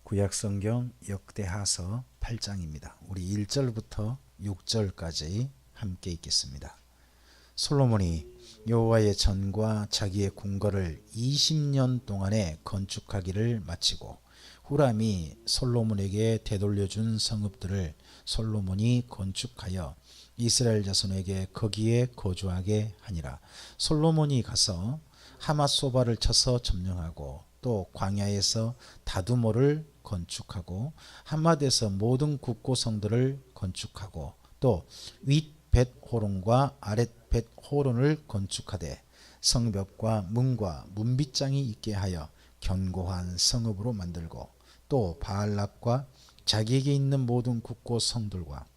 구약성경 역대하서 8장입니다. 우리 1절부터 6절까지 함께 읽겠습니다. 솔로몬이 여호와의 전과 자기의 궁궐을 20년 동안에 건축하기를 마치고 후람이 솔로몬에게 되돌려준 성읍들을 솔로몬이 건축하여 이스라엘 자손에게 거기에 거주하게 하니라. 솔로몬이 가서 하맛소바를 쳐서 점령하고 또 광야에서 다두모를 건축하고 한맛에서 모든 국고성들을 건축하고 또 윗 벳호론과 아랫 벳호론을 건축하되 성벽과 문과 문빗장이 있게 하여 견고한 성읍으로 만들고 또 바알락과 자기에게 있는 모든 국고성들과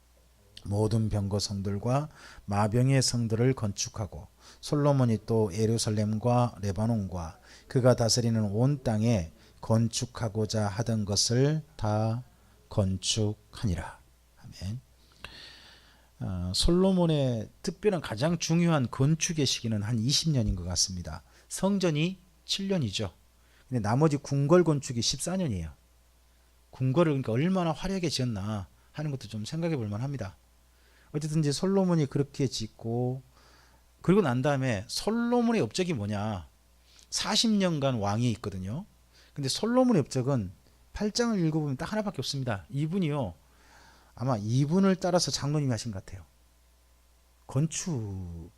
모든 병거성들과 마병의 성들을 건축하고 솔로몬이 또 예루살렘과 레바논과 그가 다스리는 온 땅에 건축하고자 하던 것을 다 건축하니라. 아멘. 솔로몬의 특별한 가장 중요한 건축의 시기는 한 20년인 것 같습니다. 성전이 7년이죠. 근데 나머지 궁궐 건축이 14년이에요. 궁궐을 그러니까 얼마나 화려하게 지었나 하는 것도 좀 생각해 볼 만합니다. 어쨌든 이제 솔로몬이 그렇게 짓고 그리고 난 다음에 솔로몬의 업적이 뭐냐? 40년간 왕이 있거든요. 근데 솔로몬의 업적은 8장을 읽어보면 딱 하나밖에 없습니다. 이분이요. 아마 이분을 따라서 장로님이 하신 것 같아요. 건축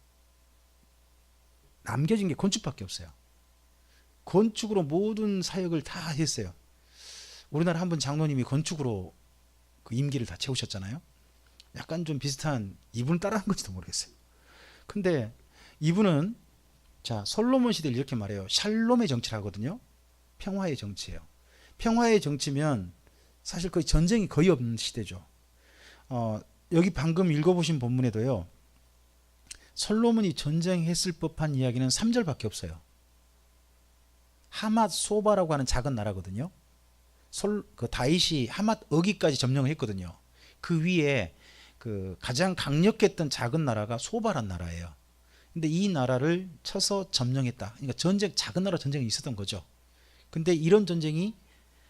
남겨진 게 건축밖에 없어요. 건축으로 모든 사역을 다 했어요. 우리나라 한 분 장로님이 건축으로 그 임기를 다 채우셨잖아요. 약간 좀 비슷한 이분을 따라한 건지도 모르겠어요. 근데 이분은 자 솔로몬 시대를 이렇게 말해요. 샬롬의 정치를 하거든요. 평화의 정치예요. 평화의 정치면 사실 거의 전쟁이 거의 없는 시대죠. 여기 방금 읽어보신 본문에도요. 솔로몬이 전쟁했을 법한 이야기는 3절밖에 없어요. 하맛 소바라고 하는 작은 나라거든요. 그 다윗이 하맛 어기까지 점령을 했거든요. 그 위에 그 가장 강력했던 작은 나라가 소바란 나라예요. 근데 이 나라를 쳐서 점령했다. 그러니까 전쟁, 작은 나라 전쟁이 있었던 거죠. 근데 이런 전쟁이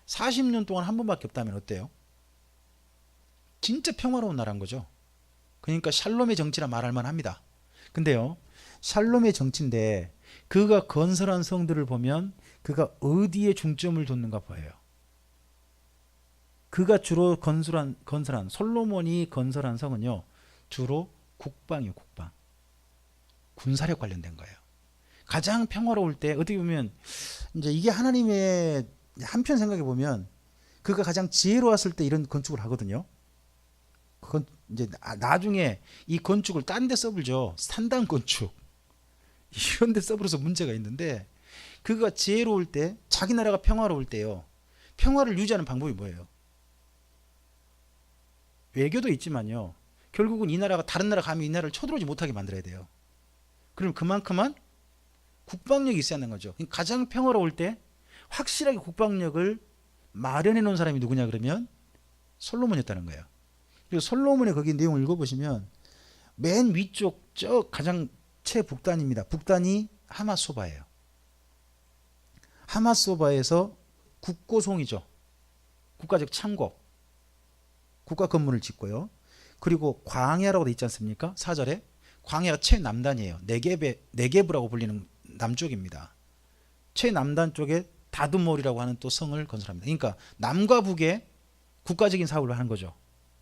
40년 동안 한 번밖에 없다면 어때요? 진짜 평화로운 나라인 거죠. 그러니까 샬롬의 정치라 말할 만합니다. 근데요, 샬롬의 정치인데 그가 건설한 성들을 보면 그가 어디에 중점을 뒀는가 보여요. 그가 주로 건설한 솔로몬이 건설한 성은요, 주로 국방이에요. 국방, 군사력 관련된 거예요. 가장 평화로울 때 어떻게 보면 이제 이게 하나님의 한편 생각해 보면 그가 가장 지혜로웠을 때 이런 건축을 하거든요. 그건 이제 나중에 이 건축을 딴 데 써불죠. 산당 건축 이런 데 써버려서 문제가 있는데 그가 지혜로울 때 자기 나라가 평화로울 때요. 평화를 유지하는 방법이 뭐예요? 외교도 있지만요. 결국은 이 나라가 다른 나라 가면 이 나라를 쳐들어오지 못하게 만들어야 돼요. 그럼 그만큼만 국방력이 있어야 하는 거죠. 가장 평화로울 때 확실하게 국방력을 마련해 놓은 사람이 누구냐 그러면 솔로몬이었다는 거예요. 그리고 솔로몬의 거기 내용을 읽어보시면 맨 위쪽 저 가장 최북단입니다. 북단이 하맛소바예요. 하맛소바에서 국고송이죠. 국가적 창고, 국가 건물을 짓고요. 그리고 광야라고 돼 있지 않습니까? 4절에 광야가 최남단이에요. 네게브라고 불리는 남쪽입니다. 최남단 쪽에 다두몰이라고 하는 또 성을 건설합니다. 그러니까 남과 북에 국가적인 사업을 하는 거죠.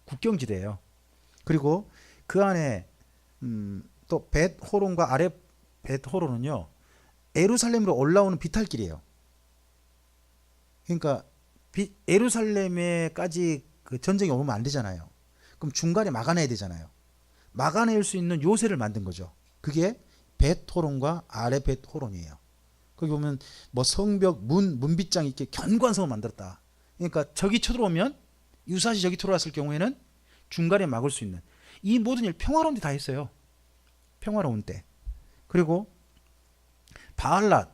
국경지대예요. 그리고 그 안에 또 벳호론과 아래 벳호론은요, 예루살렘으로 올라오는 비탈길이에요. 그러니까 예루살렘에까지 그 전쟁이 오면 안 되잖아요. 그럼 중간에 막아내야 되잖아요. 막아낼 수 있는 요새를 만든 거죠. 그게 벳호론과 아래 벳호론이에요. 거기 보면 뭐 성벽, 문빗장 이렇게 견고한 성을 만들었다. 그러니까 적이 쳐들어오면 유사시 적이 들어왔을 경우에는 중간에 막을 수 있는 이 모든 일 평화로운 데 다 했어요. 평화로운 때. 그리고 바알랏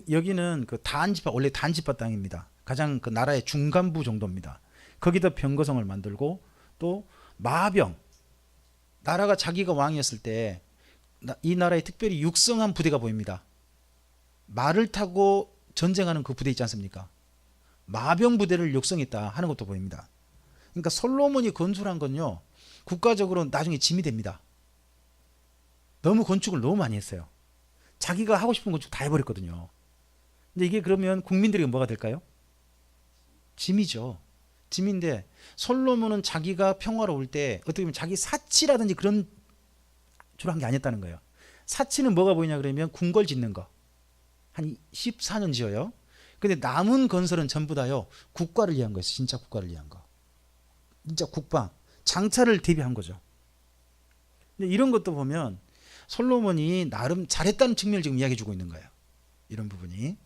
여기는 그 단지파 원래 단지파 땅입니다. 가장 그 나라의 중간부 정도입니다. 거기다 병거성을 만들고 또 마병 나라가 자기가 왕이었을 때 이 나라에 특별히 육성한 부대가 보입니다. 말을 타고 전쟁하는 그 부대 있지 않습니까? 마병 부대를 육성했다 하는 것도 보입니다. 그러니까 솔로몬이 건설한 건요, 국가적으로 나중에 짐이 됩니다. 너무 건축을 너무 많이 했어요. 자기가 하고 싶은 건축 다 해버렸거든요. 근데 이게 그러면 국민들에게 뭐가 될까요? 짐이죠. 짐인데 솔로몬은 자기가 평화로울 때 어떻게 보면 자기 사치라든지 그런 주로 한 게 아니었다는 거예요. 사치는 뭐가 보이냐 그러면 궁궐 짓는 거. 한 14년 지어요. 근데 남은 건설은 전부 다요, 국가를 위한 거예요. 진짜 국가를 위한 거. 진짜 국방, 장차를 대비한 거죠. 근데 이런 것도 보면 솔로몬이 나름 잘했다는 측면을 지금 이야기해 주고 있는 거예요. 이런 부분이.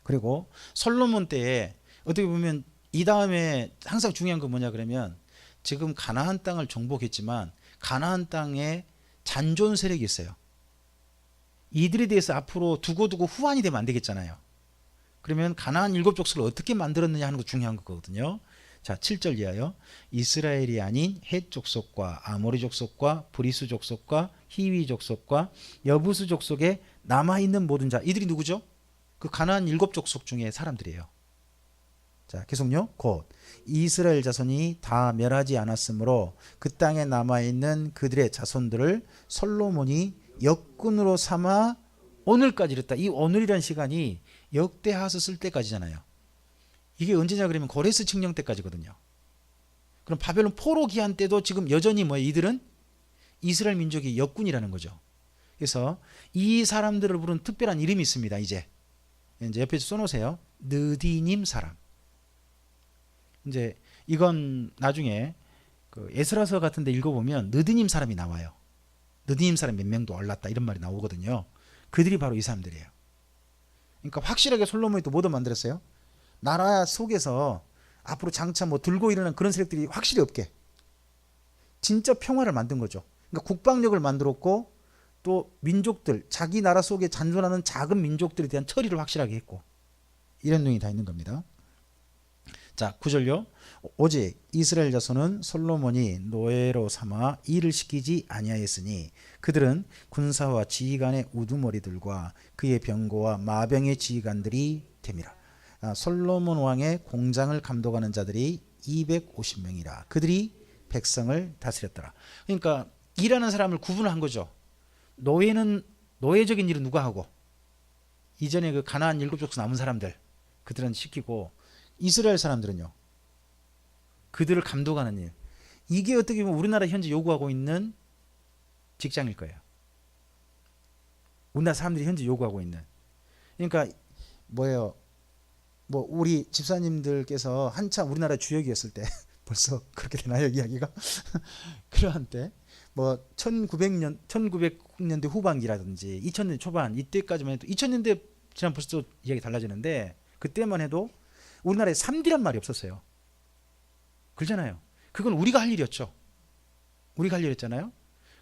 그리고 솔로몬 때에 어떻게 보면 이 다음에 항상 중요한 건 뭐냐 그러면 지금 가나안 땅을 정복했지만 가나안 땅에 잔존 세력이 있어요. 이들에 대해서 앞으로 두고두고 후환이 되면 안 되겠잖아요. 그러면 가나안 7족속을 어떻게 만들었느냐 하는 거 중요한 거거든요. 자, 7절 이하요. 이스라엘이 아닌 헷 족속과 아모리 족속과 브리스 족속과 히위 족속과 여부스 족속에 남아있는 모든 자, 이들이 누구죠? 그 가나안 7족속 중에 사람들이에요. 자, 계속요. 곧 이스라엘 자손이 다 멸하지 않았으므로 그 땅에 남아있는 그들의 자손들을 솔로몬이 역군으로 삼아 오늘까지 이랬다. 이 오늘이란 시간이 역대하서 쓸 때까지잖아요. 이게 언제냐 그러면 고레스 칙령 때까지거든요. 그럼 바벨론 포로 기한 때도 지금 여전히 이들은 이스라엘 민족이 역군이라는 거죠. 그래서 이 사람들을 부르는 특별한 이름이 있습니다. 이제 옆에 써놓으세요. 느디님 사람. 이제 이건 나중에 그 에스라서 같은 데 읽어보면 느디님 사람이 나와요. 느디님 사람 몇 명도 올랐다 이런 말이 나오거든요. 그들이 바로 이 사람들이에요. 그러니까 확실하게 솔로몬이 또 뭐도 만들었어요? 나라 속에서 앞으로 장차 들고 일어나는 그런 세력들이 확실히 없게 진짜 평화를 만든 거죠. 그러니까 국방력을 만들었고 또 민족들, 자기 나라 속에 잔존하는 작은 민족들에 대한 처리를 확실하게 했고 이런 내용이 다 있는 겁니다. 자, 9절요. 오직 이스라엘 자손은 솔로몬이 노예로 삼아 일을 시키지 아니하였으니 그들은 군사와 지휘관의 우두머리들과 그의 병거와 마병의 지휘관들이 됨이라. 솔로몬 왕의 공장을 감독하는 자들이 250명이라. 그들이 백성을 다스렸더라. 그러니까 일하는 사람을 구분한 거죠. 노예적인 일은 누가 하고 이전에 그 가나안 7족속 남은 사람들 그들은 시키고 이스라엘 사람들은요, 그들을 감독하는 일. 이게 어떻게 보면 우리나라 현재 요구하고 있는 직장일 거예요. 우리나라 사람들이 현재 요구하고 있는. 그러니까 우리 집사님들께서 한참 우리나라 주역이었을 때 벌써 그렇게 되나요, 이야기가? 그러한 때 1900년대 후반기라든지 2000년대 초반 이때까지만 해도 2000년대 지난 벌써 이야기 달라지는데 그때만 해도 우리나라에 3D란 말이 없었어요. 그렇잖아요. 그건 우리가 할 일이었죠. 우리가 할 일이었잖아요.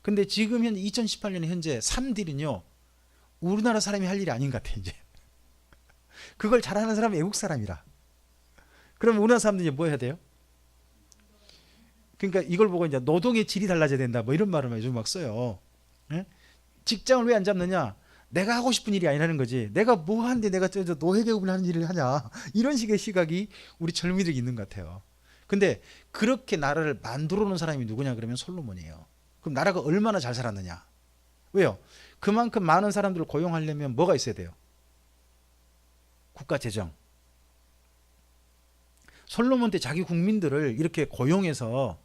근데 지금 현재 2018년에 현재 3D는요, 우리나라 사람이 할 일이 아닌 것 같아요, 이제. 그걸 잘하는 사람은 외국 사람이라. 그럼 우리나라 사람들이 뭐 해야 돼요? 그러니까 이걸 보고 이제 노동의 질이 달라져야 된다, 이런 말을 요즘 막 써요. 예? 직장을 왜 안 잡느냐? 내가 하고 싶은 일이 아니라는 거지. 내가 뭐 하는데 내가 저 노예계급을 하는 일을 하냐. 이런 식의 시각이 우리 젊은이들이 있는 것 같아요. 근데 그렇게 나라를 만들어 놓은 사람이 누구냐 그러면 솔로몬이에요. 그럼 나라가 얼마나 잘 살았느냐. 왜요? 그만큼 많은 사람들을 고용하려면 뭐가 있어야 돼요? 국가 재정. 솔로몬 때 자기 국민들을 이렇게 고용해서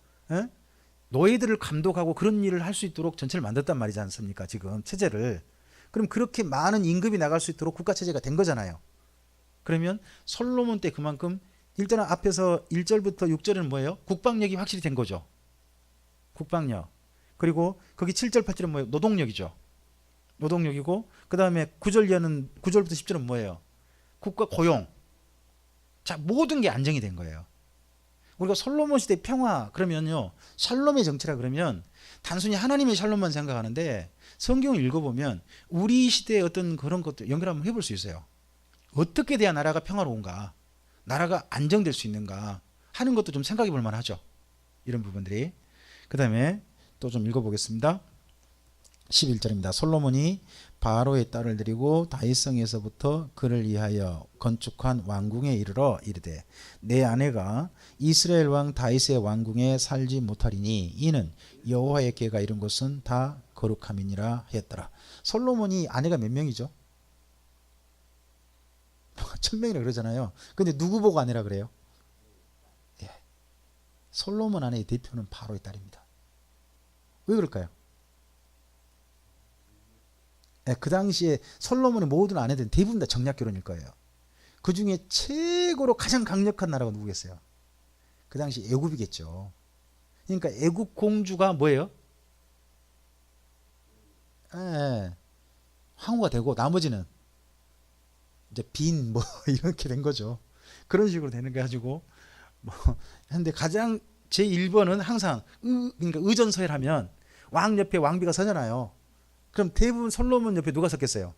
노예들을 감독하고 그런 일을 할 수 있도록 전체를 만들었단 말이지 않습니까? 지금 체제를. 그럼 그렇게 많은 임금이 나갈 수 있도록 국가체제가 된 거잖아요. 그러면 솔로몬 때 그만큼 일단은 앞에서 1절부터 6절은 뭐예요? 국방력이 확실히 된 거죠. 국방력. 그리고 거기 7절 8절은 뭐예요? 노동력이죠. 노동력이고 그 다음에 9절부터 10절은 뭐예요? 국가 고용. 자, 모든 게 안정이 된 거예요. 우리가 솔로몬 시대 평화 그러면요, 샬롬의 정치라 그러면 단순히 하나님의 샬롬만 생각하는데 성경을 읽어보면 우리 시대의 어떤 그런 것도 연결 한번 해볼 수 있어요. 어떻게 돼야 나라가 평화로운가, 나라가 안정될 수 있는가 하는 것도 좀 생각해 볼 만하죠. 이런 부분들이. 그 다음에 또 좀 읽어보겠습니다. 11절입니다. 솔로몬이 바로의 딸을 데리고 다윗성에서부터 그를 위하여 건축한 왕궁에 이르러 이르되 내 아내가 이스라엘 왕 다윗의 왕궁에 살지 못하리니 이는 여호와의 궤가 이른 곳은 다 거룩함이니라 하였더라. 솔로몬이 아내가 몇 명이죠? 1000명이라 그러잖아요. 근데 누구 보고 아내라 그래요? 예. 솔로몬 아내의 대표는 바로의 딸입니다. 왜 그럴까요? 그 당시에 솔로몬의 모든 아내들은 대부분 다 정략 결혼일 거예요. 그 중에 최고로 가장 강력한 나라가 누구겠어요? 그 당시 애굽이겠죠. 그러니까 애굽 공주가 뭐예요? 황후가 되고 나머지는 이제 빈 뭐 이렇게 된 거죠. 그런 식으로 되는 거 가지고 뭐 근데 가장 제 1번은 항상 그러니까 의전서열 하면 왕 옆에 왕비가 서잖아요. 그럼 대부분 솔로몬 옆에 누가 섰겠어요?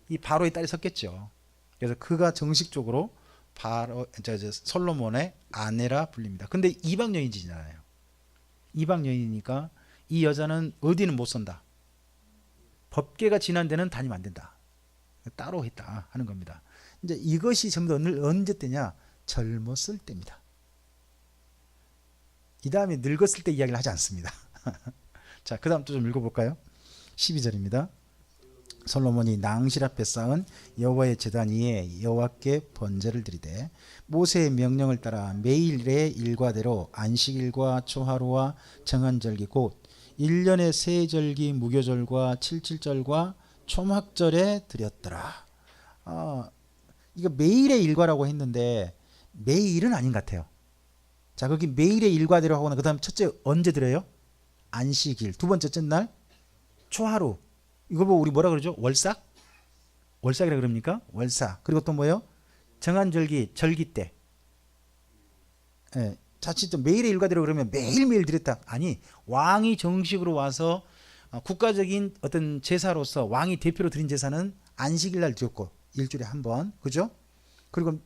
이 바로의 딸이 섰겠죠. 그래서 그가 정식적으로 바로 솔로몬의 아내라 불립니다. 근데 이방 여인이잖아요. 이방 여인이니까 이 여자는 어디는 못 선다. 법계가 지난 데는 다니면 안 된다. 따로 했다 하는 겁니다. 이제 이것이 전부 다 언제 때냐? 젊었을 때입니다. 이 다음에 늙었을 때 이야기를 하지 않습니다. 자, 그 다음 또 좀 읽어볼까요? 12절입니다. 솔로몬이 낭실 앞에 쌓은 여호와의 제단 위에 여호와께 번제를 드리되 모세의 명령을 따라 매일의 일과대로 안식일과 초하루와 정한절기 곧 1년의 세 절기 무교절과 칠칠절과 초막절에 드렸더라. 이거 매일의 일과라고 했는데 매일은 아닌 것 같아요. 자, 거기 매일의 일과대로 하고는 그 다음 첫째 언제 드려요? 안식일. 두 번째 날 초하루. 이거 보고 우리 뭐라 그러죠? 월삭? 월삭이라 그럽니까? 월삭. 그리고 또 뭐예요? 정한절기, 절기 때. 예, 자칫 또 매일의 일과대로 그러면 매일매일 드렸다. 아니, 왕이 정식으로 와서 국가적인 어떤 제사로서 왕이 대표로 드린 제사는 안식일 날 드렸고 일주일에 한 번. 그죠? 그리고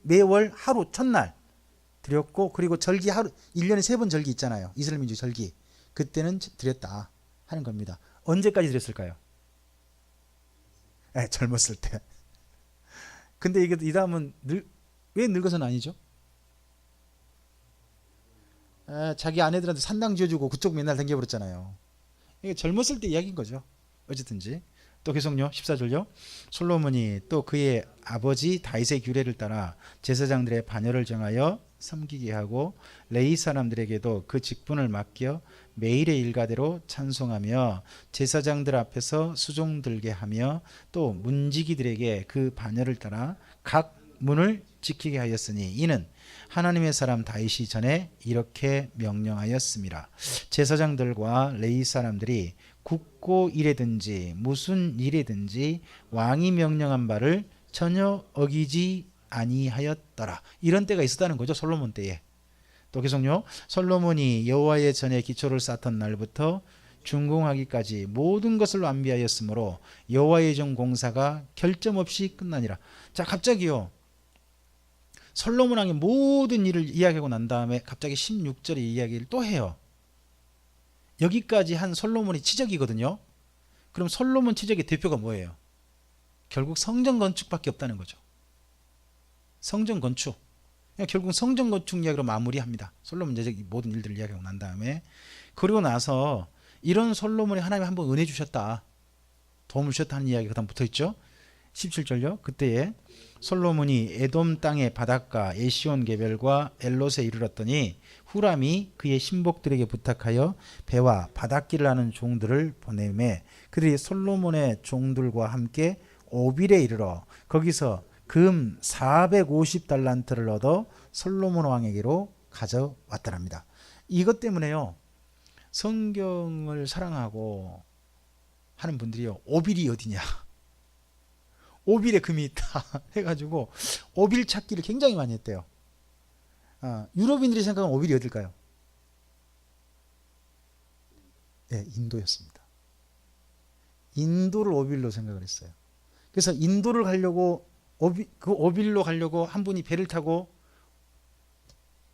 매월 하루 첫날 드렸고 그리고 절기 하루 1년에 3번 절기 있잖아요. 이스라엘 민족 절기. 그때는 드렸다 하는 겁니다. 언제까지 드렸을까요? 젊었을 때. 근데 이게 이 다음은 왜 늙어서는 아니죠? 자기 아내들한테 산당 지어주고 그쪽 맨날 댕겨버렸잖아요. 이게 젊었을 때 이야기인 거죠. 어쨌든지 또 계속요. 14절요. 솔로몬이 또 그의 아버지 다윗의 규례를 따라 제사장들의 반열을 정하여 섬기게 하고 레위 사람들에게도 그 직분을 맡겨 매일의 일과대로 찬송하며 제사장들 앞에서 수종 들게 하며 또 문지기들에게 그 반열을 따라 각 문을 지키게 하였으니 이는 하나님의 사람 다윗이 전에 이렇게 명령하였습니다. 제사장들과 레위 사람들이 국고 일에든지 무슨 일에든지 왕이 명령한 바를 전혀 어기지 아니하였더라. 이런 때가 있었다는 거죠. 솔로몬 때에. 또 계속요. 솔로몬이 여호와의 전에 기초를 쌓던 날부터 준공하기까지 모든 것을 완비하였으므로 여호와의 전 공사가 결점 없이 끝나니라. 자, 갑자기요. 솔로몬 왕의 모든 일을 이야기하고 난 다음에 갑자기 16절의 이야기를 또 해요. 여기까지 한 솔로몬이 치적이거든요. 그럼 솔로몬 치적의 대표가 뭐예요? 결국 성전 건축밖에 없다는 거죠. 성전 건축. 결국 성전 건축 이야기로 마무리합니다. 솔로몬 제적 모든 일들을 이야기하고 난 다음에 그리고 나서 이런 솔로몬이 하나님이 한번 은혜 주셨다. 도움을 주셨다 하는 이야기가 다음 붙어있죠. 17절요. 그때에 솔로몬이 에돔 땅의 바닷가 에시온 개별과 엘롯에 이르렀더니 후람이 그의 신복들에게 부탁하여 배와 바닷길을 하는 종들을 보내매 그들이 솔로몬의 종들과 함께 오빌에 이르러 거기서 금 450달란트를 얻어 솔로몬 왕에게로 가져왔더랍니다. 이것 때문에요. 성경을 사랑하고 하는 분들이요. 오빌이 어디냐. 오빌에 금이 있다 해가지고 오빌 찾기를 굉장히 많이 했대요. 유럽인들이 생각하는 오빌이 어딜까요? 네, 인도였습니다. 인도를 오빌로 생각을 했어요. 그래서 인도를 가려고 그 오빌로 가려고 한 분이 배를 타고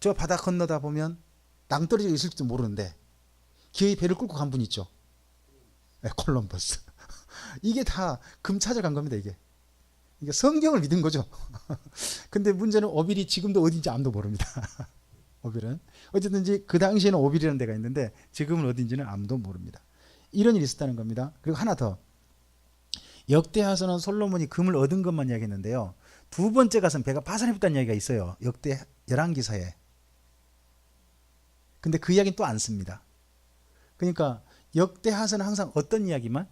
저 바다 건너다 보면 낭떠러지가 있을지도 모르는데 기어이 배를 끌고 간 분이 있죠. 콜럼버스. 이게 다 금 찾아간 겁니다, 이게. 이게 성경을 믿은 거죠. 근데 문제는 오빌이 지금도 어딘지 아무도 모릅니다. 오빌은. 어쨌든지 그 당시에는 오빌이라는 데가 있는데 지금은 어딘지는 아무도 모릅니다. 이런 일이 있었다는 겁니다. 그리고 하나 더. 역대하서는 솔로몬이 금을 얻은 것만 이야기했는데요. 두 번째 가서는 배가 파산해졌다는 이야기가 있어요. 역대 열왕기서에. 근데 그 이야기는 또 안 씁니다. 그러니까 역대하서는 항상 어떤 이야기만?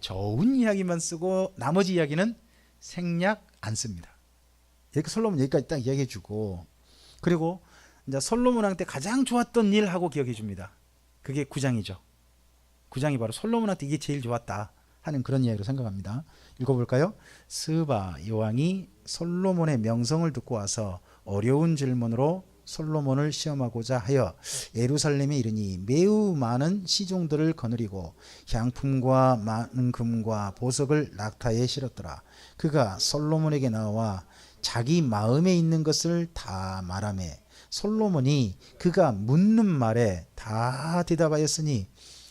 좋은 이야기만 쓰고 나머지 이야기는 생략 안 씁니다. 이렇게 솔로몬 여기까지 딱 이야기해 주고, 그리고 이제 솔로몬 왕 때 가장 좋았던 일 하고 기억해 줍니다. 그게 9장이죠. 9장이 바로 솔로몬한테 이게 제일 좋았다 하는 그런 이야기로 생각합니다. 읽어볼까요? 스바 여왕이 솔로몬의 명성을 듣고 와서 어려운 질문으로 솔로몬을 시험하고자 하여 예루살렘에 이르니 매우 많은 시종들을 거느리고 향품과 많은 금과 보석을 낙타에 실었더라. 그가 솔로몬에게 나와 자기 마음에 있는 것을 다 말하매 솔로몬이 그가 묻는 말에 다 대답하였으니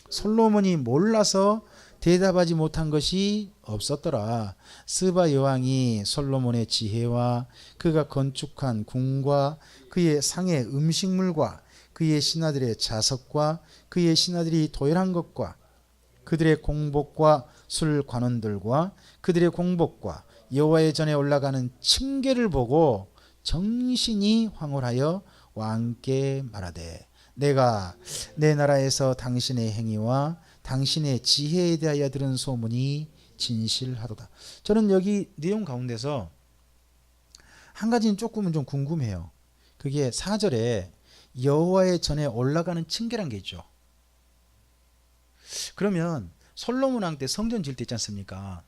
솔로몬이 몰라서 대답하지 못한 것이 없었더라. 스바 여왕이 솔로몬의 지혜와 그가 건축한 궁과 그의 상의 음식물과 그의 신하들의 자석과 그의 신하들이 도열한 것과 그들의 공복과 술 관원들과 그들의 공복과 여호와의 전에 올라가는 층계를 보고 정신이 황홀하여 왕께 말하되 내가 내 나라에서 당신의 행위와 당신의 지혜에 대하여 들은 소문이 진실하도다. 저는 여기 내용 가운데서 한 가지는 조금은 좀 궁금해요. 그게 4절에 여호와의 전에 올라가는 층계란 게 있죠. 그러면 솔로몬 왕 때 성전 지을 때 있지 않습니까?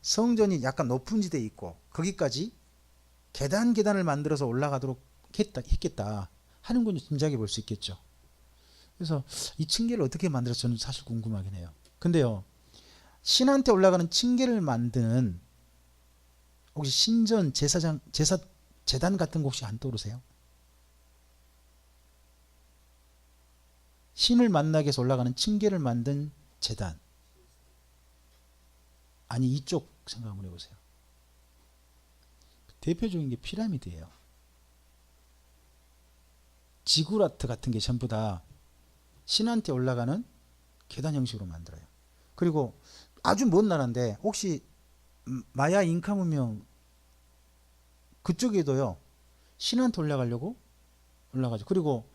성전이 약간 높은 지대에 있고 거기까지 계단을 만들어서 올라가도록 했겠다 하는 건 짐작해 볼 수 있겠죠. 그래서 이 층계를 어떻게 만들어서 저는 사실 궁금하긴 해요. 근데요, 신한테 올라가는 층계를 만드는 혹시 신전 재단 같은 거 혹시 안 떠오르세요? 신을 만나기 위해서 올라가는 층계를 만든 재단. 아니, 이쪽 생각 한번 해보세요. 대표적인 게 피라미드예요. 지구라트 같은 게 전부 다 신한테 올라가는 계단 형식으로 만들어요. 그리고 아주 먼 나라인데 혹시 마야 잉카 문명 그쪽에도요 신한테 올라가려고 올라가죠. 그리고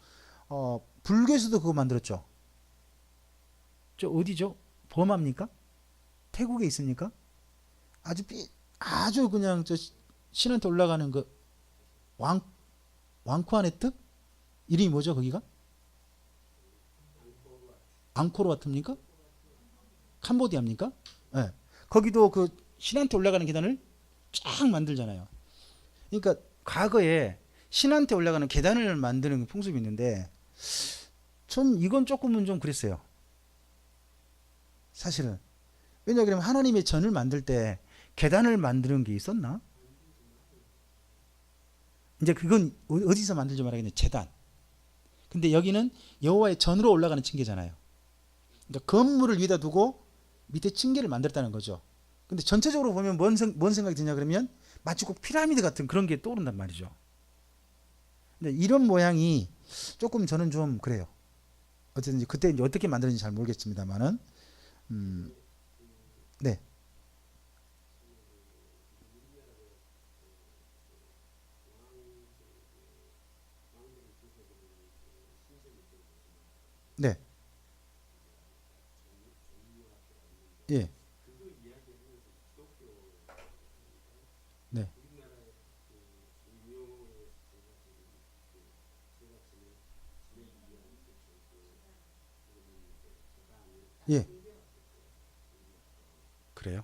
불교에서도 그거 만들었죠. 저 어디죠? 버마입니까? 태국에 있습니까? 아주 그냥 저 신한테 올라가는 그 왕쿠아네트 이름이 뭐죠 거기가? 앙코르와트입니까? 캄보디아입니까? 네. 거기도 그 신한테 올라가는 계단을 쫙 만들잖아요. 그러니까 과거에 신한테 올라가는 계단을 만드는 풍습이 있는데 전 이건 조금은 좀 그랬어요. 사실은. 왜냐 그러면 하나님의 전을 만들 때 계단을 만드는 게 있었나? 이제 그건 어디서 만들지 말하겠네. 재단. 근데 여기는 여호와의 전으로 올라가는 층계잖아요. 그러니까 건물을 위에다 두고 밑에 층계를 만들었다는 거죠. 근데 전체적으로 보면 뭔 생각이 드냐 그러면 마치 꼭 피라미드 같은 그런 게 떠오른단 말이죠. 근데 이런 모양이 조금 저는 좀 그래요. 어쨌든 그때 이제 어떻게 만들었는지 잘 모르겠습니다만은 네. 네. 예. 네. 예. 그래요?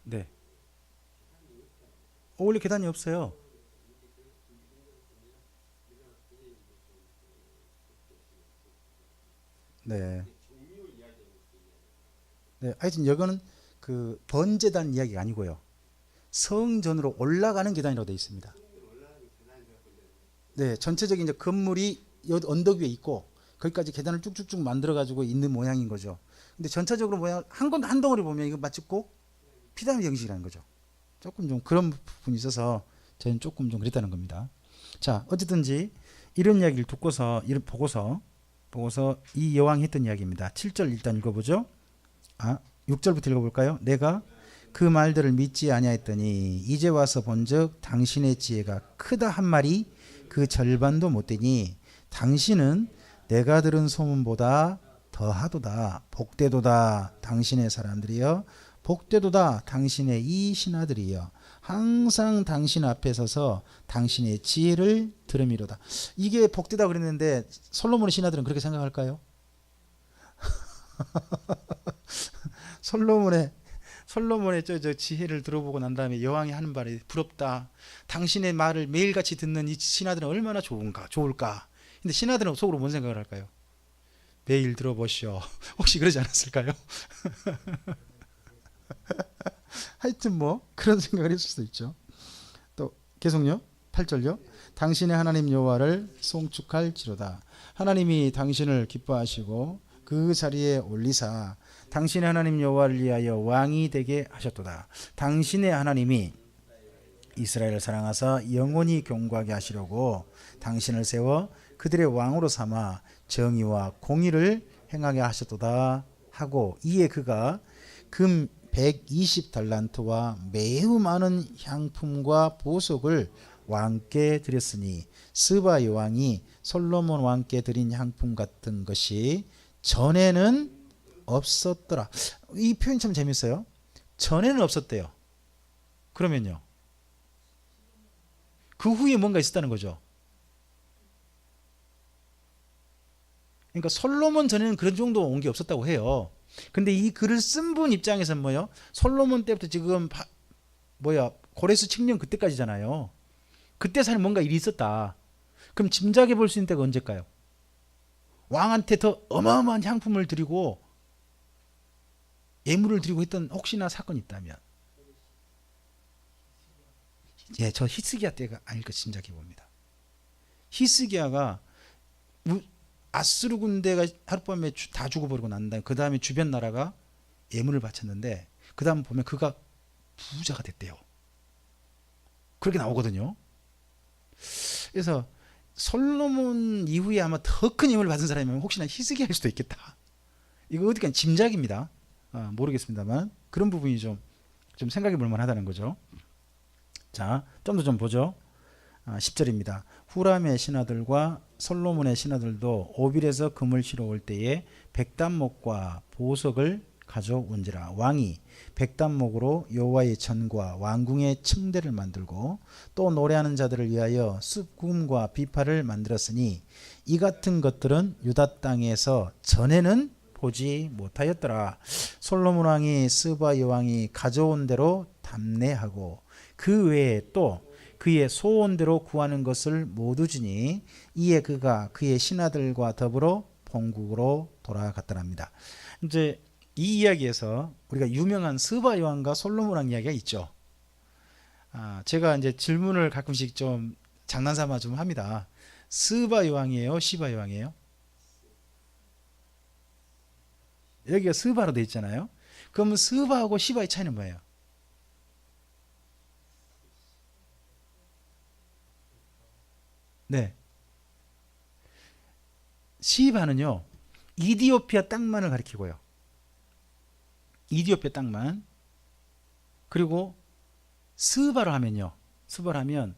네. 원래 계단이 없어요. 네. 네. 하여튼 이거는 그 번제단 이야기가 아니고요. 성전으로 올라가는 계단이라고 되어 있습니다. 네, 전체적인 이제 건물이 여 언덕 위에 있고 거기까지 계단을 쭉쭉쭉 만들어 가지고 있는 모양인 거죠. 근데 전체적으로 모양 한 덩어리 보면 이거 마치 꼭 피라미드 형식이라는 거죠. 조금 좀 그런 부분이 있어서 저는 조금 좀 그랬다는 겁니다. 자, 어쨌든지 이런 이야기를 듣고서 이를 보고서 이 여왕이 했던 이야기입니다. 7절 일단 읽어보죠. 6절부터 읽어볼까요? 내가 그 말들을 믿지 아니하였더니 이제 와서 본즉 당신의 지혜가 크다 한 말이 그 절반도 못되니 당신은 내가 들은 소문보다 더하도다. 복되도다 당신의 사람들이여, 복되도다 당신의 이 신하들이여, 항상 당신 앞에 서서 당신의 지혜를 들음이로다. 이게 복되다 그랬는데 솔로몬의 신하들은 그렇게 생각할까요? 솔로몬의 저 지혜를 들어보고 난 다음에 여왕이 하는 말이 부럽다. 당신의 말을 매일같이 듣는 이 신하들은 얼마나 좋을까. 근데 신하들은 속으로 뭔 생각을 할까요? 매일 들어보시오. 혹시 그러지 않았을까요? 하여튼 뭐 그런 생각을 했을 수도 있죠. 또 계속요. 8절요. 당신의 하나님 여호와를 송축할지로다. 하나님이 당신을 기뻐하시고 그 자리에 올리사 당신의 하나님 여호와를 위하여 왕이 되게 하셨도다. 당신의 하나님이 이스라엘을 사랑하사 영원히 경고하게 하시려고 당신을 세워 그들의 왕으로 삼아 정의와 공의를 행하게 하셨도다 하고, 이에 그가 금 120달란트와 매우 많은 향품과 보석을 왕께 드렸으니 스바 여왕이 솔로몬 왕께 드린 향품 같은 것이 전에는 없었더라. 이 표현이 참 재밌어요. 전에는 없었대요. 그러면요, 그 후에 뭔가 있었다는 거죠. 그러니까 솔로몬 전에는 그런 정도 온 게 없었다고 해요. 근데 이 글을 쓴 분 입장에서는 뭐요? 솔로몬 때부터 지금 고레스 칙령 그때까지잖아요. 그때 사실 뭔가 일이 있었다. 그럼 짐작해 볼 수 있는 때가 언제일까요? 왕한테 더 어마어마한 향품을 드리고 예물을 드리고 했던 혹시나 사건이 있다면, 저 히스기야 때가 아닐까 짐작해 봅니다. 히스기야가 아수르 군대가 하룻밤에 다 죽어버리고 난 다음에 그 다음에 주변 나라가 예물을 바쳤는데 그 다음 보면 그가 부자가 됐대요. 그렇게 나오거든요. 그래서 솔로몬 이후에 아마 더 큰 예물을 받은 사람이면 혹시나 히스기야일 수도 있겠다. 이거 어디까지 짐작입니다. 모르겠습니다만 그런 부분이 좀 생각해 볼 만하다는 거죠. 자, 좀 더 좀 보죠. 10절입니다. 후람의 신하들과 솔로몬의 신하들도 오빌에서 금을 실어 올 때에 백단목과 보석을 가져온지라. 왕이 백단목으로 여호와의 전과 왕궁의 층대를 만들고 또 노래하는 자들을 위하여 숲금과 비파를 만들었으니 이 같은 것들은 유다 땅에서 전에는 보지 못하였더라. 솔로몬 왕이 스바 여왕이 가져온 대로 담내하고 그 외에 또 그의 소원대로 구하는 것을 모두 주니 이에 그가 그의 신하들과 더불어 본국으로 돌아갔더랍니다. 이제 이 이야기에서 우리가 유명한 스바 여왕과 솔로몬 왕 이야기가 있죠. 제가 이제 질문을 가끔씩 좀 장난삼아 좀 합니다. 스바 여왕이에요, 시바 여왕이에요? 여기가 스바로 돼 있잖아요. 그러면 스바하고 시바의 차이는 뭐예요? 네. 시바는요, 이디오피아 땅만을 가리키고요. 이디오피아 땅만. 그리고 스바로 하면요. 스바로 하면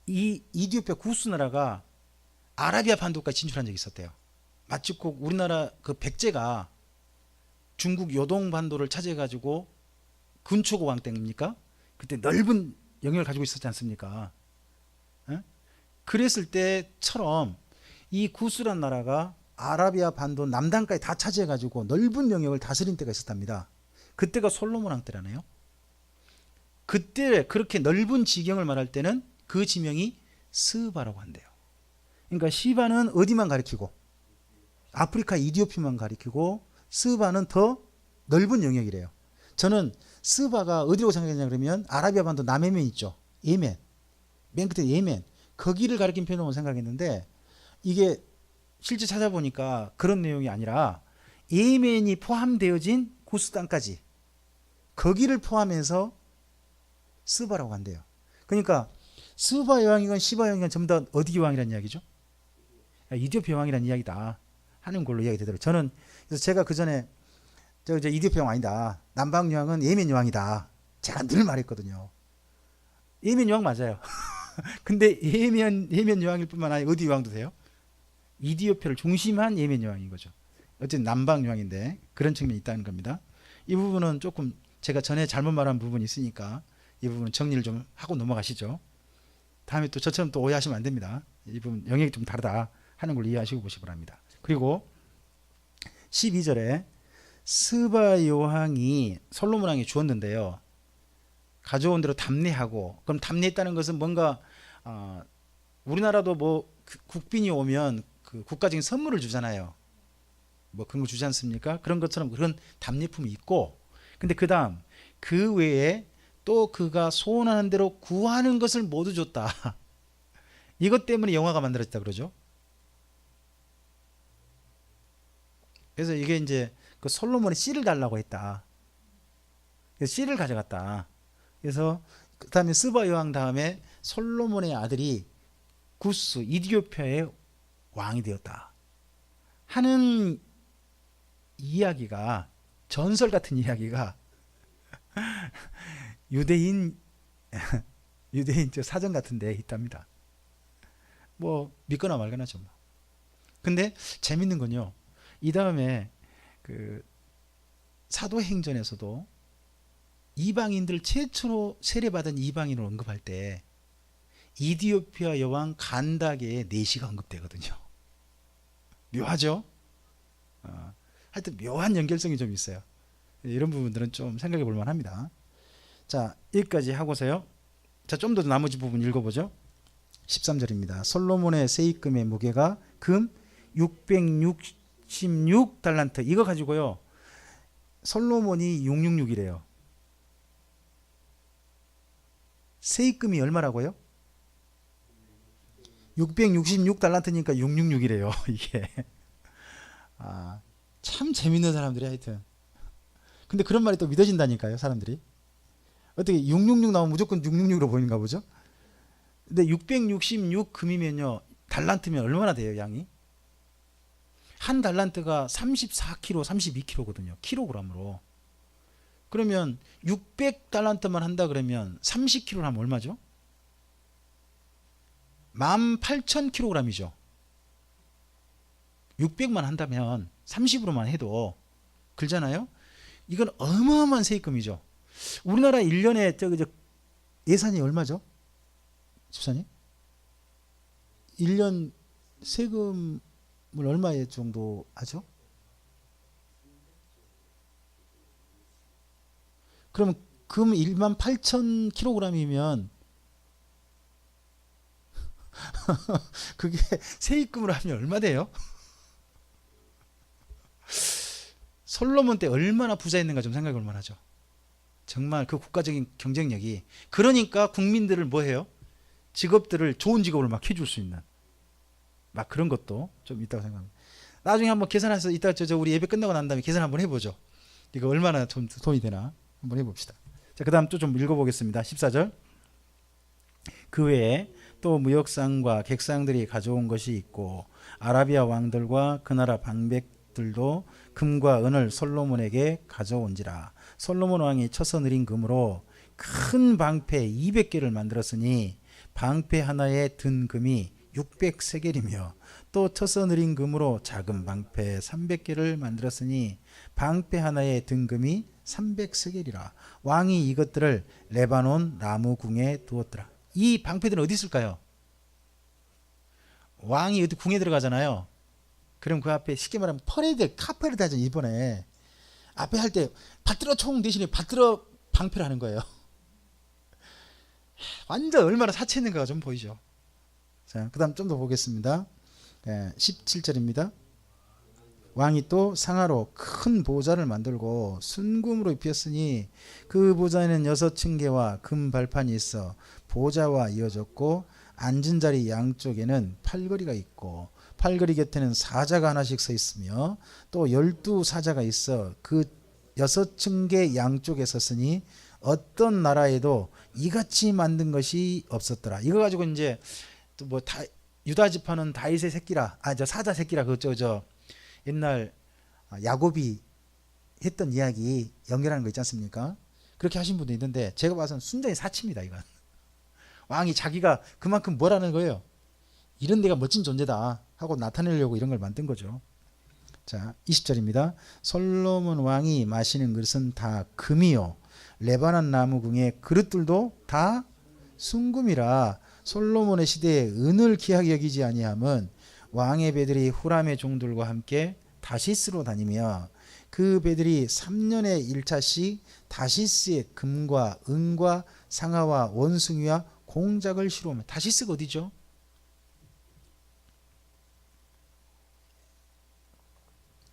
이 이디오피아 구스 나라가 아라비아 반도까지 진출한 적이 있었대요. 마치 꼭 우리나라 그 백제가 중국 요동 반도를 차지해 가지고 근초고 왕 때입니까? 그때 넓은 영역을 가지고 있었지 않습니까? 에? 그랬을 때처럼 이 구스란 나라가 아라비아 반도 남단까지 다 차지해 가지고 넓은 영역을 다스린 때가 있었답니다. 그때가 솔로몬 왕 때라네요. 그때 그렇게 넓은 지경을 말할 때는 그 지명이 스바라고 한대요. 그러니까 시바는 어디만 가리키고 아프리카 이디오피아만 가리키고 스바는 더 넓은 영역이래요. 저는 스바가 어디라고 생각했냐 그러면 아라비아 반도 남해면 있죠. 예멘. 맨 끝에 예멘. 거기를 가리킨 표현으로 생각했는데 이게 실제 찾아보니까 그런 내용이 아니라 예멘이 포함되어진 구스 땅까지 거기를 포함해서 스바라고 한대요. 그러니까 스바 여왕이건 시바 여왕이건 전부 다 어디 여왕이라는 이야기죠? 이디오피아 여왕이라는 이야기다 하는 걸로 이야기 되더라고요. 저는 그래서 제가 그 전에 저 이제 이디오피아 여왕 아니다. 남방 여왕은 예멘 여왕이다. 제가 늘 말했거든요. 예멘 여왕 맞아요. 근데 예멘 여왕일 뿐만 아니라 어디 여왕도 돼요? 이디오피아를 중심한 예멘 여왕인 거죠. 어쨌든 남방 여왕인데 그런 측면이 있다는 겁니다. 이 부분은 조금 제가 전에 잘못 말한 부분이 있으니까 이 부분 정리를 좀 하고 넘어가시죠. 다음에 또 저처럼 또 오해하시면 안 됩니다. 이 부분 영역이 좀 다르다 하는 걸 이해하시고 보시기 바랍니다. 그리고 12절에 스바 여왕이 솔로몬 왕이 주었는데요. 가져온 대로 답례하고, 그럼 답례했다는 것은 뭔가 우리나라도 뭐 국빈이 오면 그 국가적인 선물을 주잖아요. 뭐 그런 거 주지 않습니까? 그런 것처럼 그런 답례품이 있고, 근데 그 다음 그 외에 또 그가 소원하는 대로 구하는 것을 모두 줬다. 이것 때문에 영화가 만들어졌다 그러죠. 그래서 이게 이제 그 솔로몬이 씨를 달라고 했다. 그래서 씨를 가져갔다. 그래서 그 다음에 스바 여왕 다음에 솔로몬의 아들이 구스 이디오피아의 왕이 되었다 하는 이야기가, 전설 같은 이야기가 유대인 저 사전 같은 데 있답니다. 뭐 믿거나 말거나죠. 뭐. 근데 재밌는 건요, 이 다음에 그 사도행전에서도 이방인들 최초로 세례받은 이방인을 언급할 때 이디오피아 여왕 간다게의 내시가 언급되거든요. 묘하죠? 하여튼 묘한 연결성이 좀 있어요. 이런 부분들은 좀 생각해 볼 만합니다. 자, 여기까지 하고서요. 자, 좀 더 나머지 부분 읽어보죠. 13절입니다. 솔로몬의 세입금의 무게가 금 666달란트. 이거 가지고요, 솔로몬이 666이래요. 세입금이 얼마라고요? 666달란트니까 666이래요. 이게 참 재밌는 사람들이 하여튼. 근데 그런 말이 또 믿어진다니까요, 사람들이. 어떻게 666 나오면 무조건 666으로 보이는가 보죠. 근데 666 금이면요, 달란트면 얼마나 돼요, 양이? 한 달란트가 34kg, 32kg거든요. 킬로그램으로. 그러면 600달란트만 한다 그러면 30kg를 하면 얼마죠? 18,000kg이죠. 600만 한다면 30으로만 해도 그러잖아요. 이건 어마어마한 세금이죠. 우리나라 1년에 예산이 얼마죠? 집사님? 1년 세금을 얼마 정도 하죠? 그러면 금 18,000kg이면 그게 세입금으로 하면 얼마 돼요? 솔로몬 때 얼마나 부자였는가 좀 생각해 볼 만하죠. 정말 그 국가적인 경쟁력이. 그러니까 국민들을 뭐 해요? 직업들을, 좋은 직업을 막 해줄 수 있는 막 그런 것도 좀 있다고 생각합니다. 나중에 한번 계산해서 이따 우리 예배 끝나고 난 다음에 계산 한번 해보죠. 이거 얼마나 좀 돈이 되나 한번 해봅시다. 자, 그 다음 또 좀 읽어보겠습니다. 14절. 그 외에 또 무역상과 객상들이 가져온 것이 있고 아라비아 왕들과 그 나라 방백들도 금과 은을 솔로몬에게 가져온지라. 솔로몬 왕이 쳐서 느린 금으로 큰 방패 200개를 만들었으니 방패 하나에 든 금이 600세겔이며 또 쳐서 느린 금으로 작은 방패 300개를 만들었으니 방패 하나에 든 금이 300세겔이라. 왕이 이것들을 레바논 나무궁에 두었더라. 이 방패들은 어디 있을까요? 왕이 어디 궁에 들어가잖아요. 그럼 그 앞에 쉽게 말하면 퍼레이드, 카페레이드 하잖아요. 이번에 앞에 할 때 받들어 총 대신에 받들어 방패를 하는 거예요. 완전 얼마나 사치했는가가 좀 보이죠. 자, 그 다음 좀 더 보겠습니다. 17절입니다. 왕이 또 상하로 큰 보좌를 만들고 순금으로 입혔으니 그 보좌에는 6층계와 금 발판이 있어 보좌와 이어졌고 앉은 자리 양쪽에는 팔걸이가 있고 팔걸이 곁에는 사자가 하나씩 서 있으며 또 12사자가 있어 그 6층계 양쪽에 섰으니 어떤 나라에도 이같이 만든 것이 없었더라. 이거 가지고 이제 또 뭐 유다 지파는 다윗의 새끼라, 저 사자 새끼라, 그저 옛날 야곱이 했던 이야기 연결하는 거 있지 않습니까? 그렇게 하신 분도 있는데 제가 봐서는 순전히 사치입니다. 이건 왕이 자기가 그만큼 뭐라는 거예요. 이런 데가 멋진 존재다 하고 나타내려고 이런 걸 만든 거죠. 자, 20절입니다. 솔로몬 왕이 마시는 그릇은 다 금이요 레바논 나무 궁의 그릇들도 다 순금이라. 솔로몬의 시대에 은을 귀하게 여기지 아니함은 왕의 배들이 후람의 종들과 함께 다시스로 다니며 그 배들이 3년에 1차씩 다시스의 금과 은과 상아와 원숭이와 공작을 실어오며. 다시스가 어디죠?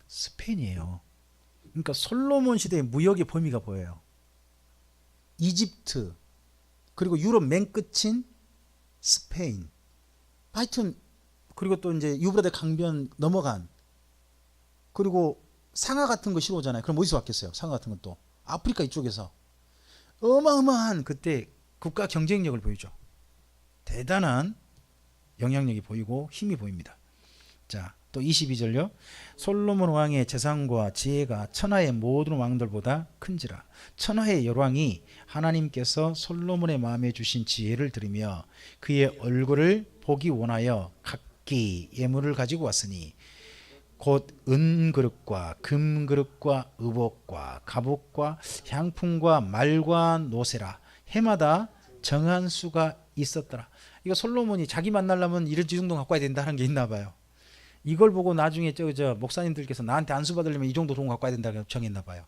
스페인이에요. 그러니까 솔로몬 시대의 무역의 범위가 보여요. 이집트 그리고 유럽 맨 끝인 스페인, 하여튼 그리고 또 이제 유브라데 강변 넘어간, 그리고 상아 같은 거 실어오잖아요. 그럼 어디서 왔겠어요? 상아 같은 것도 아프리카 이쪽에서 어마어마한 그때 국가 경쟁력을 보이죠. 대단한 영향력이 보이고 힘이 보입니다. 자, 또 22절요. 솔로몬 왕의 재산과 지혜가 천하의 모든 왕들보다 큰지라. 천하의 열왕이 하나님께서 솔로몬의 마음에 주신 지혜를 들으며 그의 얼굴을 보기 원하여 각기 예물을 가지고 왔으니 곧 은그릇과 금그릇과 의복과 갑옷과 향품과 말과 노새라. 해마다 정한 수가 있었더라. 이거 솔로몬이 자기 만나려면 이런 정도 갖고 와야 된다는 게 있나 봐요. 이걸 보고 나중에 저 목사님들께서 나한테 안수 받으려면 이 정도 돈 갖고 와야 된다고 정했나 봐요.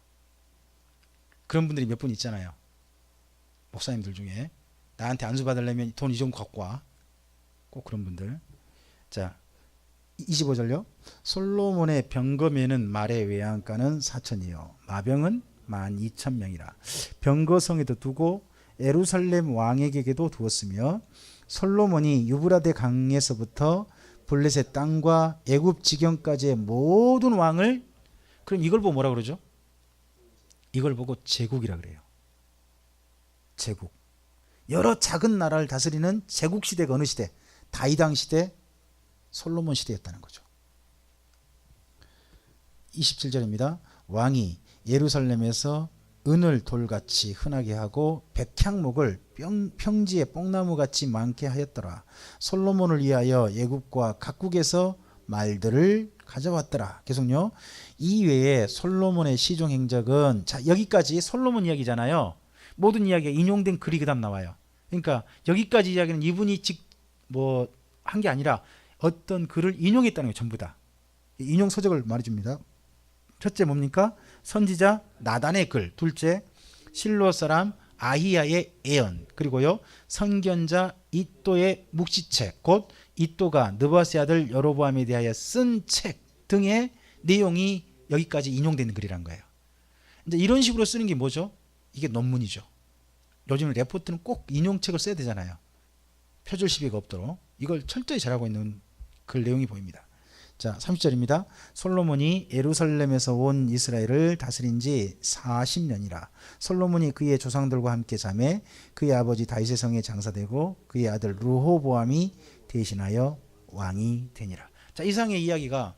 그런 분들이 몇 분 있잖아요. 목사님들 중에 나한테 안수 받으려면 돈 이 정도 갖고 와. 꼭 그런 분들. 자, 25절요. 솔로몬의 병거매는 말의 외양간은 4천이요 마병은 12,000명이라. 병거성에도 두고 예루살렘 왕에게도 두었으며 솔로몬이 유브라데 강에서부터 블레셋 땅과 애굽 지경까지의 모든 왕을, 그럼 이걸 보고 뭐라 그러죠? 이걸 보고 제국이라 그래요. 제국. 여러 작은 나라를 다스리는 제국 시대가 어느 시대? 다윗왕 시대, 솔로몬 시대였다는 거죠. 27절입니다. 왕이 예루살렘에서 은을 돌같이 흔하게 하고 백향목을 평지에 뽕나무같이 많게 하였더라. 솔로몬을 위하여 애굽과 각국에서 말들을 가져왔더라. 계속요. 이외에 솔로몬의 시종 행적은, 자, 여기까지 솔로몬 이야기잖아요. 모든 이야기가 인용된 글이 그 다음 나와요. 그러니까 여기까지 이야기는 이분이 한 게 아니라 어떤 글을 인용했다는 거예요. 전부 다 인용 서적을 말해줍니다. 첫째 뭡니까? 선지자 나단의 글. 둘째 실로 사람 아히야의 예언. 그리고요 선견자 이또의 묵시책, 곧 이또가 느바스의 아들 여로보암에 대하여 쓴 책 등의 내용이 여기까지 인용되는 글이란 거예요. 이제 이런 식으로 쓰는 게 뭐죠? 이게 논문이죠. 요즘 레포트는 꼭 인용책을 써야 되잖아요. 표절 시비가 없도록. 이걸 철저히 잘하고 있는 글 내용이 보입니다. 자, 30절입니다. 솔로몬이 예루살렘에서 온 이스라엘을 다스린 지 40년이라. 솔로몬이 그의 조상들과 함께 자매 그의 아버지 다윗의 성에 장사되고 그의 아들 르호보암이 대신하여 왕이 되니라. 자, 이상의 이야기가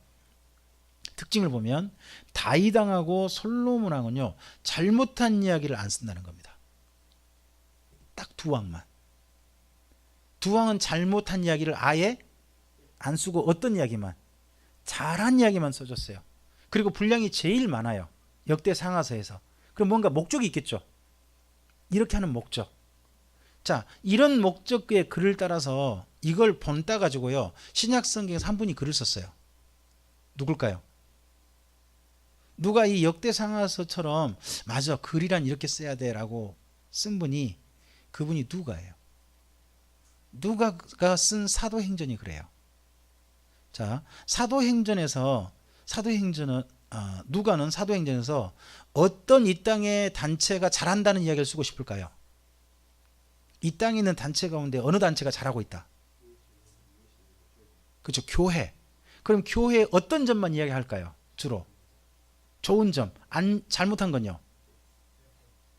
특징을 보면 다윗왕하고 솔로몬 왕은요 잘못한 이야기를 안 쓴다는 겁니다. 딱 두 왕만. 두 왕은 잘못한 이야기를 아예 안 쓰고 어떤 이야기만, 잘한 이야기만 써줬어요. 그리고 분량이 제일 많아요. 역대 상하서에서. 그럼 뭔가 목적이 있겠죠. 이렇게 하는 목적. 자, 이런 목적의 글을 따라서 이걸 본따 가지고요 신약 성경에서 한 분이 글을 썼어요. 누굴까요? 누가 이 역대 상하서처럼 맞아 글이란 이렇게 써야 돼 라고 쓴 분이, 그분이 누가예요? 누가가 쓴 사도행전이 그래요. 자, 누가는 사도행전에서 어떤 이 땅의 단체가 잘한다는 이야기를 쓰고 싶을까요? 이 땅에 있는 단체 가운데 어느 단체가 잘하고 있다? 그렇죠. 교회. 그럼 교회의 어떤 점만 이야기할까요? 주로 좋은 점, 잘못한 건요.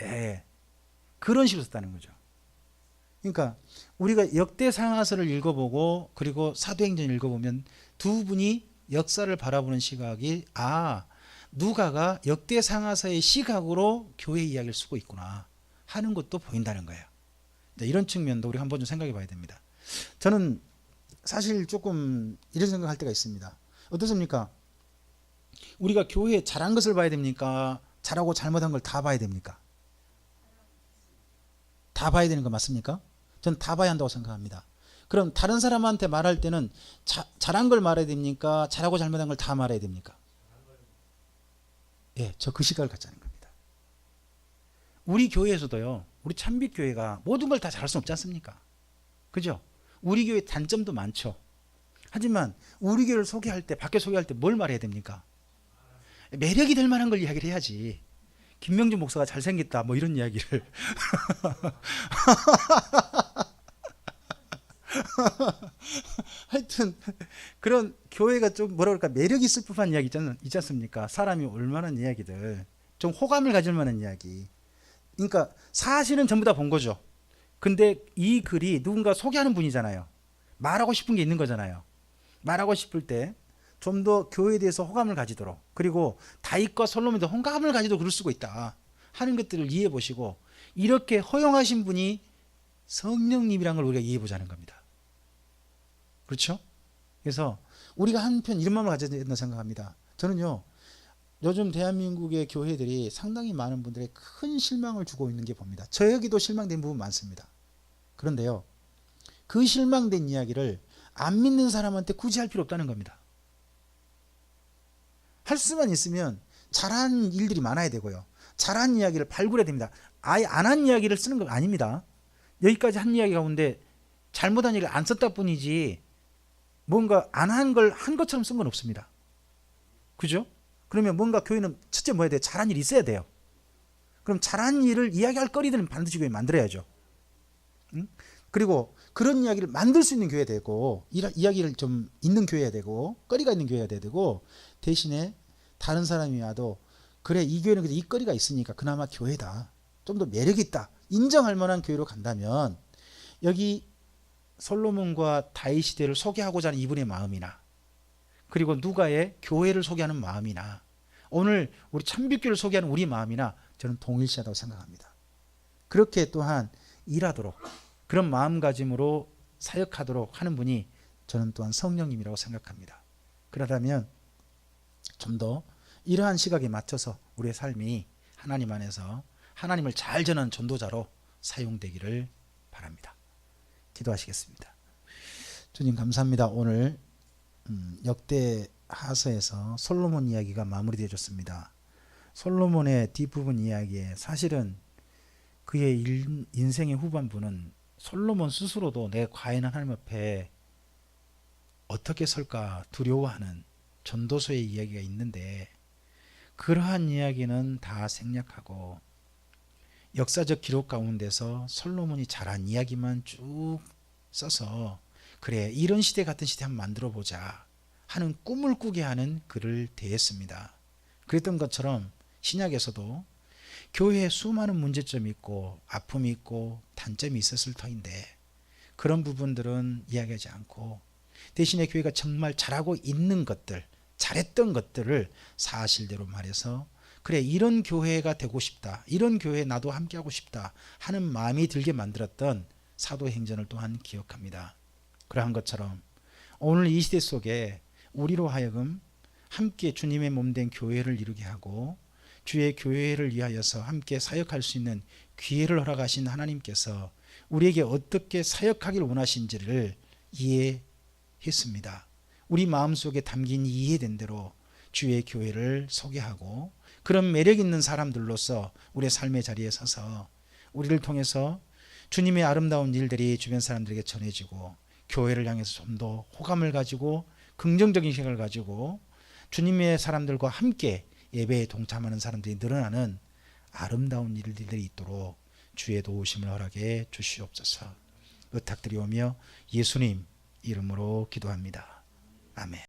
예, 그런 식으로 썼다는 거죠. 그러니까 우리가 역대상하서를 읽어보고 그리고 사도행전을 읽어보면 두 분이 역사를 바라보는 시각이 누가가 역대상하서의 시각으로 교회 이야기를 쓰고 있구나 하는 것도 보인다는 거예요. 이런 측면도 우리 한번 좀 생각해 봐야 됩니다. 저는 사실 조금 이런 생각할 때가 있습니다. 어떻습니까? 우리가 교회에 잘한 것을 봐야 됩니까? 잘하고 잘못한 걸 다 봐야 됩니까? 다 봐야 되는 거 맞습니까? 전 다 봐야 한다고 생각합니다. 그럼 다른 사람한테 말할 때는 잘한 걸 말해야 됩니까? 잘하고 잘못한 걸 다 말해야 됩니까? 예, 저 그 시각을 갖자는 겁니다. 우리 교회에서도요, 우리 참빛교회가 모든 걸 다 잘할 수 없지 않습니까? 그죠? 우리 교회 단점도 많죠. 하지만 우리 교회를 소개할 때, 밖에 소개할 때 뭘 말해야 됩니까? 매력이 될 만한 걸 이야기를 해야지. 김명준 목사가 잘생겼다 뭐 이런 이야기를 하여튼 그런 교회가 좀 뭐라 그럴까 매력 있을 법한 이야기 있지 않습니까? 사람이 올만한 이야기들, 좀 호감을 가질 만한 이야기. 그러니까 사실은 전부 다 본 거죠. 근데 이 글이 누군가 소개하는 분이잖아요. 말하고 싶은 게 있는 거잖아요. 말하고 싶을 때 좀 더 교회에 대해서 호감을 가지도록, 그리고 다윗과 솔로몬도 호감을 가지도록 글을 쓰고 있다 하는 것들을 이해해 보시고, 이렇게 허용하신 분이 성령님이란 걸 우리가 이해해 보자는 겁니다. 그렇죠? 그래서 우리가 한편 이런 마음을 가져야 된다고 생각합니다. 저는요, 요즘 대한민국의 교회들이 상당히 많은 분들의 큰 실망을 주고 있는 게 봅니다. 저에게도 실망된 부분 많습니다. 그런데요, 그 실망된 이야기를 안 믿는 사람한테 굳이 할 필요 없다는 겁니다. 할 수만 있으면 잘한 일들이 많아야 되고요, 잘한 이야기를 발굴해야 됩니다. 아예 안 한 이야기를 쓰는 건 아닙니다. 여기까지 한 이야기 가운데 잘못한 얘기를 안 썼다 뿐이지 뭔가 안 한 걸 한 것처럼 쓴 건 없습니다. 그죠? 그러면 뭔가 교회는 첫째 뭐 해야 돼요? 잘한 일이 있어야 돼요. 그럼 잘한 일을 이야기할 거리들은 반드시 교회 만들어야죠. 응? 그리고 그런 이야기를 만들 수 있는 교회가 되고, 이야기를 좀 있는 교회가 되고, 거리가 있는 교회가 돼야 되고, 대신에 다른 사람이 와도 그래, 이 교회는 이 거리가 있으니까 그나마 교회다, 좀 더 매력이 있다 인정할 만한 교회로 간다면, 여기 솔로몬과 다윗 시대를 소개하고자 하는 이분의 마음이나, 그리고 누가의 교회를 소개하는 마음이나, 오늘 우리 참빛교회를 소개하는 우리 마음이나 저는 동일시하다고 생각합니다. 그렇게 또한 일하도록, 그런 마음가짐으로 사역하도록 하는 분이 저는 또한 성령님이라고 생각합니다. 그러다면 좀 더 이러한 시각에 맞춰서 우리의 삶이 하나님 안에서 하나님을 잘 전하는 전도자로 사용되기를 바랍니다. 기도하시겠습니다. 주님 감사합니다. 오늘 역대하서에서 솔로몬 이야기가 마무리되어졌습니다. 솔로몬의 뒷부분 이야기에 사실은 그의 인생의 후반부는 솔로몬 스스로도 내 과연 하나님 앞에 어떻게 설까 두려워하는 전도서의 이야기가 있는데, 그러한 이야기는 다 생략하고 역사적 기록 가운데서 솔로몬이 잘한 이야기만 쭉 써서, 그래 이런 시대 같은 시대 한번 만들어 보자 하는 꿈을 꾸게 하는 글을 대했습니다. 그랬던 것처럼 신약에서도 교회에 수많은 문제점이 있고 아픔이 있고 단점이 있었을 터인데, 그런 부분들은 이야기하지 않고 대신에 교회가 정말 잘하고 있는 것들, 잘했던 것들을 사실대로 말해서, 그래 이런 교회가 되고 싶다, 이런 교회에 나도 함께하고 싶다 하는 마음이 들게 만들었던 사도행전을 또한 기억합니다. 그러한 것처럼 오늘 이 시대 속에 우리로 하여금 함께 주님의 몸된 교회를 이루게 하고, 주의 교회를 위하여서 함께 사역할 수 있는 기회를 허락하신 하나님께서 우리에게 어떻게 사역하길 원하신지를 이해했습니다. 우리 마음속에 담긴 이해된 대로 주의 교회를 소개하고, 그런 매력 있는 사람들로서 우리의 삶의 자리에 서서 우리를 통해서 주님의 아름다운 일들이 주변 사람들에게 전해지고, 교회를 향해서 좀 더 호감을 가지고 긍정적인 생각을 가지고 주님의 사람들과 함께 예배에 동참하는 사람들이 늘어나는 아름다운 일들이 있도록 주의 도우심을 허락해 주시옵소서. 부탁드리오며 예수님 이름으로 기도합니다. 아멘.